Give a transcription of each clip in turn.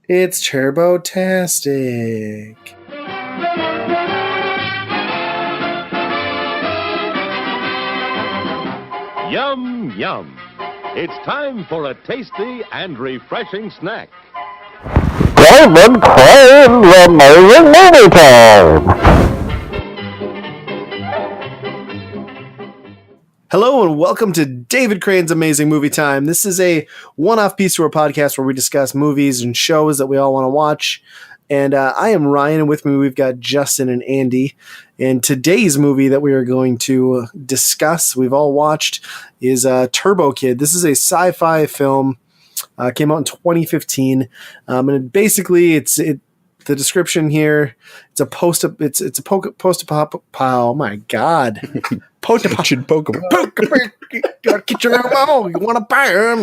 It's Turbo-tastic. Yum, yum. It's time for a tasty and refreshing snack. David Crane's Amazing Movie Time! Hello and welcome to David Crane's Amazing Movie Time. This is a one-off piece to our podcast where we discuss movies and shows that we all want to watch. And I am Ryan, and with me we've got Justin and Andy. And today's movie that we are going to discuss, we've all watched, is Turbo Kid. This is a sci-fi film. Came out in 2015, and basically the description here. It's a post. It's a post-apocalyptic. Oh my god! Post-apocalyptic. Gotta get your mom. You want to buy them?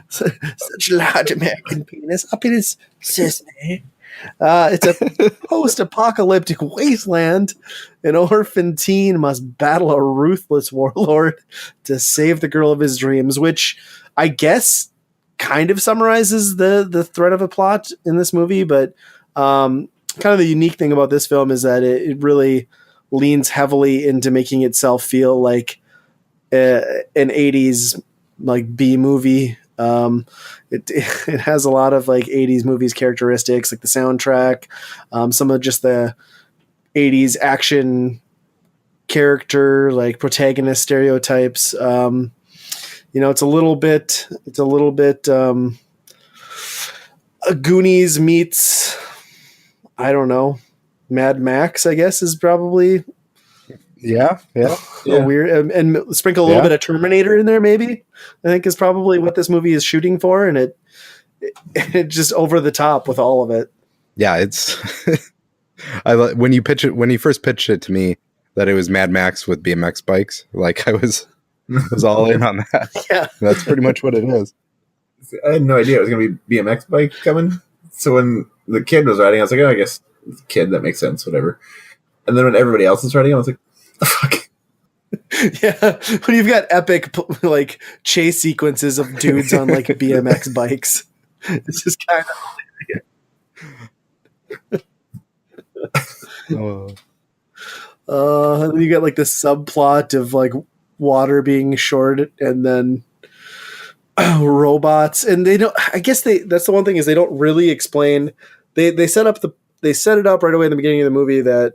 Such a large American penis up in his sesame. It's a post-apocalyptic wasteland. An orphan teen must battle a ruthless warlord to save the girl of his dreams, which I guess kind of summarizes the thread of a plot in this movie. But kind of the unique thing about this film is that it really leans heavily into making itself feel like an 80s like B movie. It has a lot of like 80s movies characteristics, like the soundtrack, some of just the 80s action character, like protagonist stereotypes. It's a little bit Goonies meets, I don't know, Mad Max, I guess, is probably Yeah. weird, and sprinkle a little bit of Terminator in there, maybe, I think is probably what this movie is shooting for, and it just over the top with all of it. Yeah, it's when you first pitched it to me that it was Mad Max with BMX bikes, like I was all in on that. Yeah, that's pretty much what it is. I had no idea it was going to be BMX bike coming. So when the kid was riding, I was like, oh, I guess it's a kid, that makes sense, whatever. And then when everybody else was riding, I was like, the fuck? Yeah, when you've got epic like chase sequences of dudes on like BMX bikes, it's just kind of. And then you got like the subplot of like water being short, and then robots, and they don't. I guess that's the one thing is they don't really explain. They set it up right away in the beginning of the movie that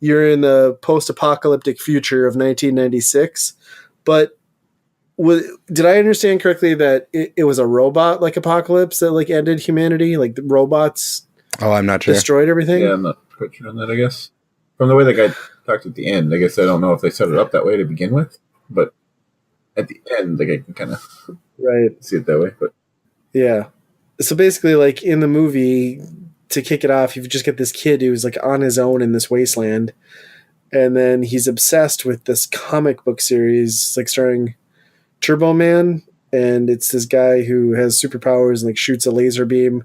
you're in the post-apocalyptic future of 1996, but did I understand correctly that it was a robot like apocalypse that like ended humanity? Like the robots? Oh, I'm not sure. Destroyed everything. Yeah, I'm not quite sure on that. I guess from the way the guy talked at the end, I guess I don't know if they set it up that way to begin with, but at the end, like I can kind of see it that way. But yeah, so basically, like in the movie, to kick it off, you just get this kid who's like on his own in this wasteland, and then he's obsessed with this comic book series, like starring Turbo Man, and it's this guy who has superpowers and like shoots a laser beam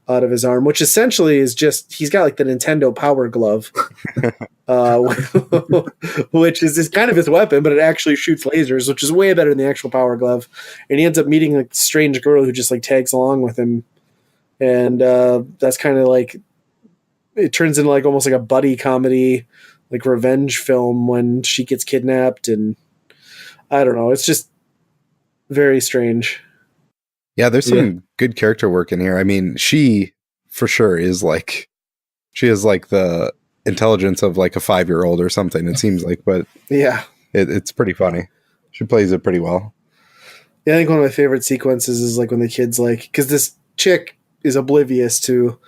out of his arm, which essentially is just he's got like the Nintendo Power Glove, which is kind of his weapon, but it actually shoots lasers, which is way better than the actual Power Glove. And he ends up meeting like a strange girl who just like tags along with him, and that's kind of like it turns into like almost like a buddy comedy, like revenge film when she gets kidnapped, and I don't know, it's just very strange. Yeah, there's some good character work in here. I mean, she for sure is like, she has like the intelligence of like a 5-year-old or something, it seems like, but yeah, it's pretty funny. She plays it pretty well. Yeah, I think one of my favorite sequences is like when the kid's like, because this chick is oblivious to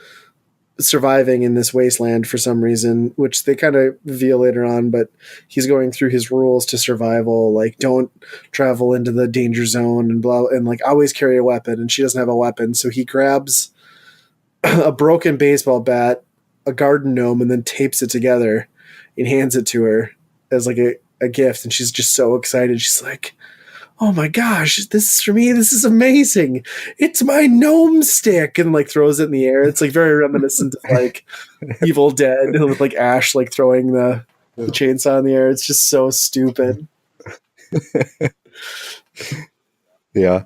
surviving in this wasteland for some reason, which they kind of reveal later on, but he's going through his rules to survival, like don't travel into the danger zone and blah, and like always carry a weapon, and she doesn't have a weapon, so he grabs a broken baseball bat, a garden gnome, and then tapes it together and hands it to her as like a gift, and she's just so excited. She's like, oh my gosh, this is for me. This is amazing. It's my gnome stick. And like throws it in the air. It's like very reminiscent of like Evil Dead with like Ash like throwing the chainsaw in the air. It's just so stupid. Yeah.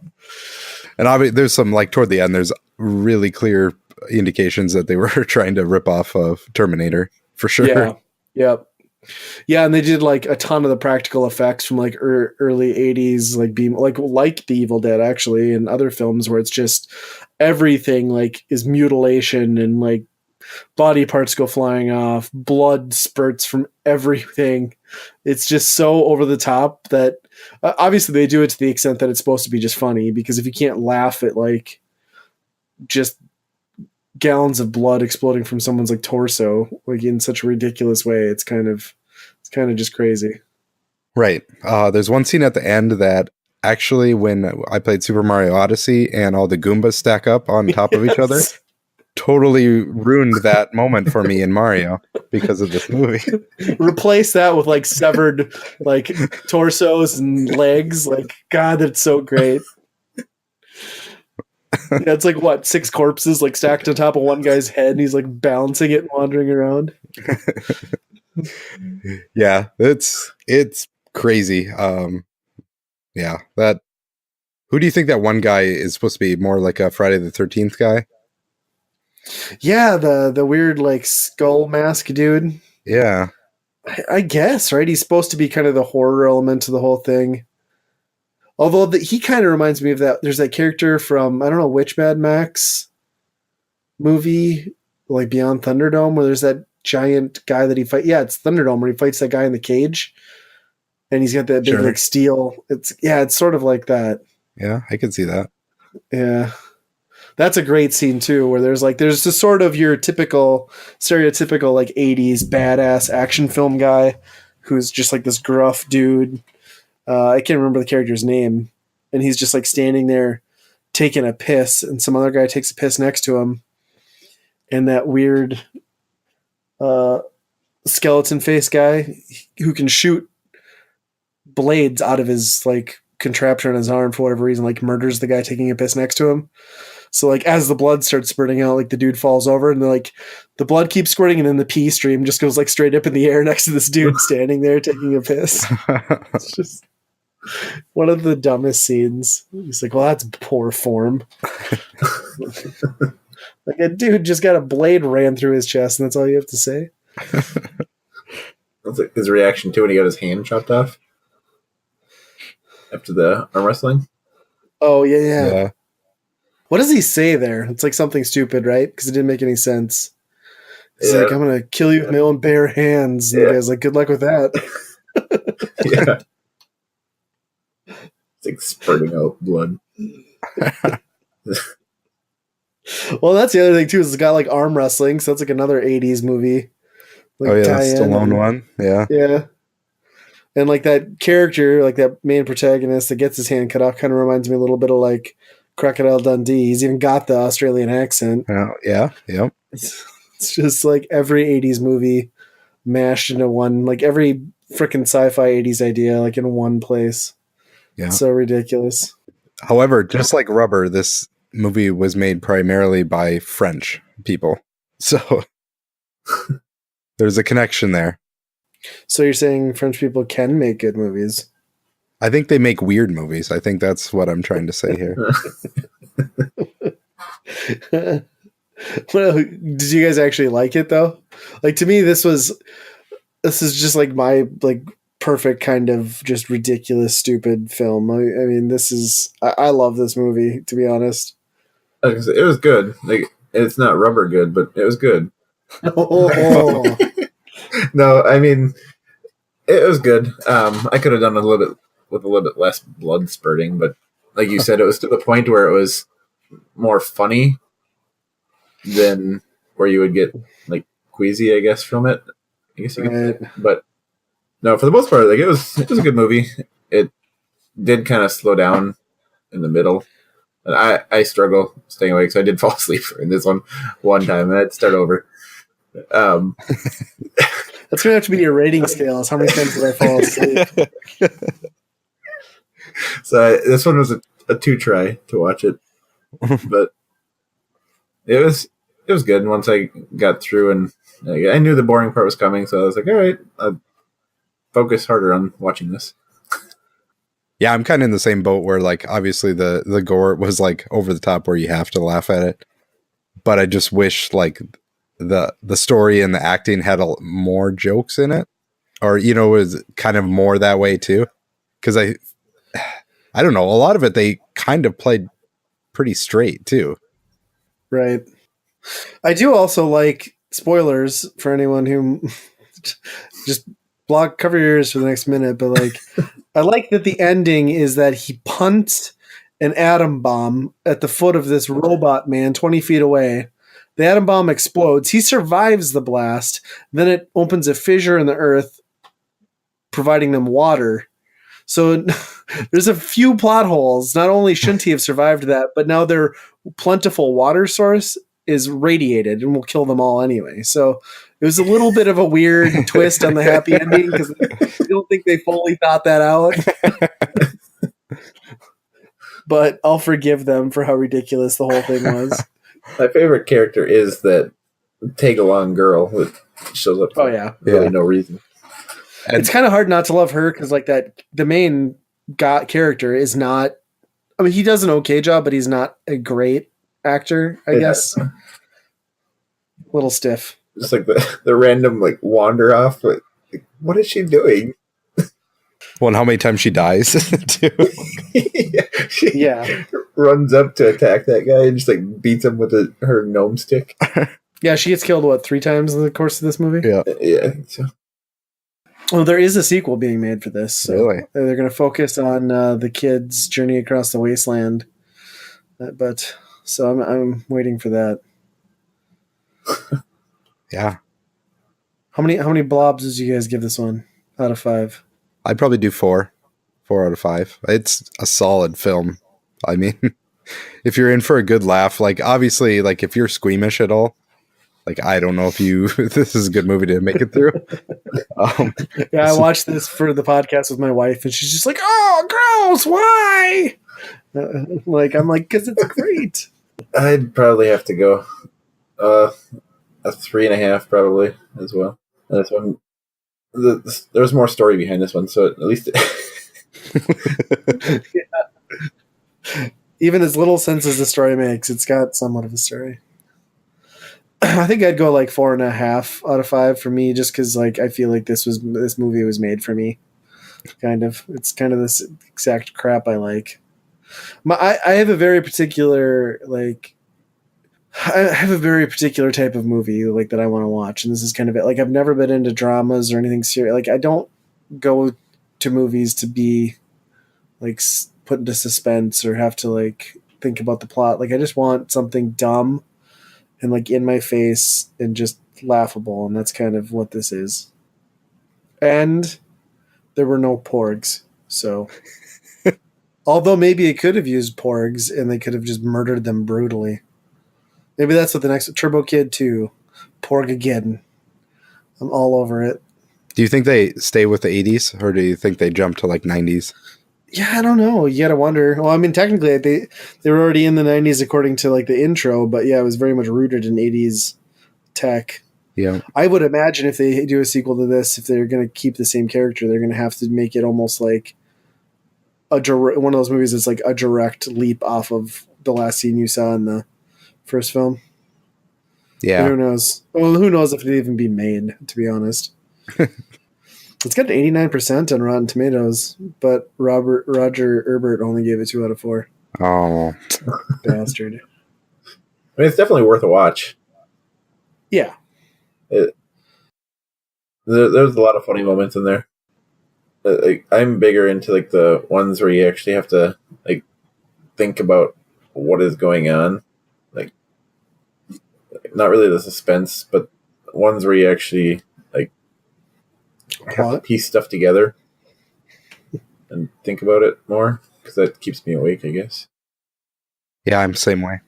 And there's some like toward the end, there's really clear indications that they were trying to rip off of Terminator for sure. Yeah. Yep. Yeah, and they did like a ton of the practical effects from like early 80s, like being like The Evil Dead actually, and other films where it's just everything like is mutilation and like body parts go flying off, blood spurts from everything. It's just so over the top that obviously they do it to the extent that it's supposed to be just funny, because if you can't laugh at like just gallons of blood exploding from someone's like torso like in such a ridiculous way, it's kind of just crazy. Right. There's one scene at the end that actually, when I played Super Mario Odyssey and all the Goombas stack up on top of each other, totally ruined that moment for me in Mario because of this movie. Replace that with like severed like torsos and legs. Like, God, that's so great. Yeah, it's like what, 6 corpses like stacked on top of one guy's head, and he's like bouncing it and wandering around. Yeah, it's crazy. Yeah, that. Who do you think that one guy is supposed to be? More like a Friday the 13th guy? Yeah, the weird like skull mask dude. Yeah, I guess, right? He's supposed to be kind of the horror element to the whole thing. Although he kind of reminds me of that. There's that character from, I don't know, which Mad Max movie, like Beyond Thunderdome, where there's that giant guy that he fight. Yeah, it's Thunderdome, where he fights that guy in the cage, and he's got that big like steel. It's sort of like that. Yeah, I can see that. Yeah, that's a great scene too, where there's just sort of your typical, stereotypical like 80s badass action film guy who's just like this gruff dude. I can't remember the character's name, and he's just like standing there taking a piss, and some other guy takes a piss next to him, and that weird skeleton face guy who can shoot blades out of his like contraption on his arm for whatever reason, like murders the guy taking a piss next to him. So like as the blood starts spurting out, like the dude falls over, and like the blood keeps squirting, and then the pee stream just goes like straight up in the air next to this dude standing there taking a piss. It's just one of the dumbest scenes. He's like, well, that's poor form. Like a dude just got a blade ran through his chest, and that's all you have to say. That's like his reaction to when he got his hand chopped off after the arm wrestling. Oh, yeah. What does he say there? It's like something stupid, right? Because it didn't make any sense. He's like, I'm going to kill you with my own bare hands. And the guy's like, good luck with that. Yeah. It's like spurting out blood. Well, that's the other thing, too, is it's got like arm wrestling. So that's like another 80s movie. Like, oh, yeah, that's Stallone one. Yeah. Yeah. And like that character, like that main protagonist that gets his hand cut off kind of reminds me a little bit of like Crocodile Dundee. He's even got the Australian accent. Yeah. It's just like every 80s movie mashed into one, like every freaking sci-fi 80s idea, like in one place. Yeah. It's so ridiculous. However, just like Rubber, this movie was made primarily by French people. So there's a connection there. So you're saying French people can make good movies? I think they make weird movies. I think that's what I'm trying to say here. Well, did you guys actually like it though? Like to me, this is just like my like perfect kind of just ridiculous, stupid film. I mean, I love this movie, to be honest. It was good. Like, it's not Rubber good, but it was good. Oh. No, I mean, it was good. I could have done a little bit less blood spurting, but like you said, it was to the point where it was more funny than where you would get like queasy, I guess, from it. I guess you could say. But no, for the most part, like it was a good movie. It did kind of slow down in the middle. And I struggle staying awake, so I did fall asleep in this one time, and I'd start over. That's gonna have to be your rating scale. Is how many times did I fall asleep? So this one was a 2 try to watch it, but it was good. Once I got through, and I knew the boring part was coming, so I was like, all right, I'll focus harder on watching this. Yeah, I'm kind of in the same boat where like obviously the gore was like over the top where you have to laugh at it, but I just wish like the story and the acting had more jokes in it, or was kind of more that way too. Because I don't know, a lot of it they kind of played pretty straight too. Right. I do also like spoilers for anyone who just cover your ears for the next minute, but like I like that the ending is that he punts an atom bomb at the foot of this robot man 20 feet away. The atom bomb explodes. He survives the blast. Then it opens a fissure in the earth, providing them water. So there's a few plot holes. Not only shouldn't he have survived that, but now their plentiful water source is radiated and will kill them all anyway. So it was a little bit of a weird twist on the happy ending because I don't think they fully thought that out. But I'll forgive them for how ridiculous the whole thing was. My favorite character is that tag-along girl that shows up for really no reason. And it's kind of hard not to love her because, like, the main character is not. I mean, he does an okay job, but he's not a great actor. I guess. A little stiff. Just like the random like wander off. Like, what is she doing? Well, and how many times she dies too? She runs up to attack that guy and just like beats him with her gnome stick. Yeah, she gets killed 3 times in the course of this movie. Yeah, I think so. Well, there is a sequel being made for this. So really? They're going to focus on the kids' journey across the wasteland. So I'm waiting for that. Yeah. How many blobs did you guys give this one out of 5? I'd probably do 4 out of 5. It's a solid film. I mean, if you're in for a good laugh, like obviously, like if you're squeamish at all, like I don't know if this is a good movie to make it through. I watched this for the podcast with my wife, and she's just like, "Oh, gross! Why?" I'm like, "Cause it's great." I'd probably have to go a 3.5 probably as well. And this one, there's more story behind this one, so at least even as little sense as the story makes, it's got somewhat of a story. I think I'd go like 4.5 out of 5 for me, just because like I feel like this movie was made for me. Kind of, it's kind of this exact crap I like. I have a very particular type of movie like that I want to watch, and this is kind of it. Like I've never been into dramas or anything serious. Like I don't go to movies to be like put into suspense or have to like think about the plot. Like I just want something dumb and like in my face and just laughable, and that's kind of what this is. And there were no porgs, so although maybe it could have used porgs and they could have just murdered them brutally. Maybe that's what the next Turbo Kid 2, Porg again. I'm all over it. Do you think they stay with the 80s or do you think they jump to like 90s? Yeah, I don't know. You gotta wonder. Well, I mean, technically they were already in the 90s according to like the intro, but yeah, it was very much rooted in 80s tech. Yeah. I would imagine if they do a sequel to this, if they're going to keep the same character, they're going to have to make it almost like one of those movies that's like a direct leap off of the last scene you saw in the first film. Yeah. But who knows? Well, who knows if it'd even be made, to be honest. It's got an 89% on Rotten Tomatoes, but Roger Ebert only gave it 2 out of 4. Oh. Bastard. I mean, it's definitely worth a watch. Yeah. There's a lot of funny moments in there. Like, I'm bigger into like the ones where you actually have to like think about what is going on, like not really the suspense, but ones where you actually like have to piece stuff together and think about it more, because that keeps me awake, I guess. Yeah, I'm the same way.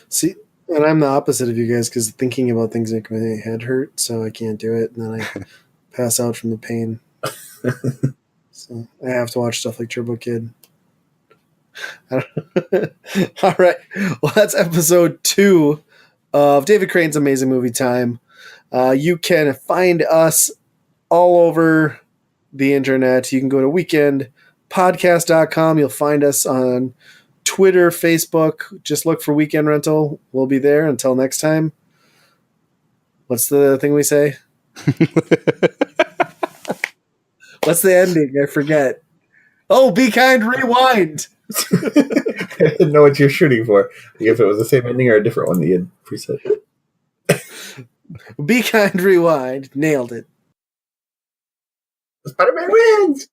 See, and I'm the opposite of you guys, because thinking about things make my head hurt, so I can't do it, and then I pass out from the pain. So I have to watch stuff like Turbo Kid. All right. Well, that's episode 2 of David Crane's Amazing Movie Time. You can find us all over the internet. You can go to weekendrentalpodcast.com. You'll find us on Twitter, Facebook. Just look for Weekend Rental. We'll be there. Until next time. What's the thing we say? What's the ending? I forget. Oh, be kind, rewind. I didn't know what you're shooting for. If it was the same ending or a different one that you had preset. Be kind, rewind. Nailed it. Spider-Man wins!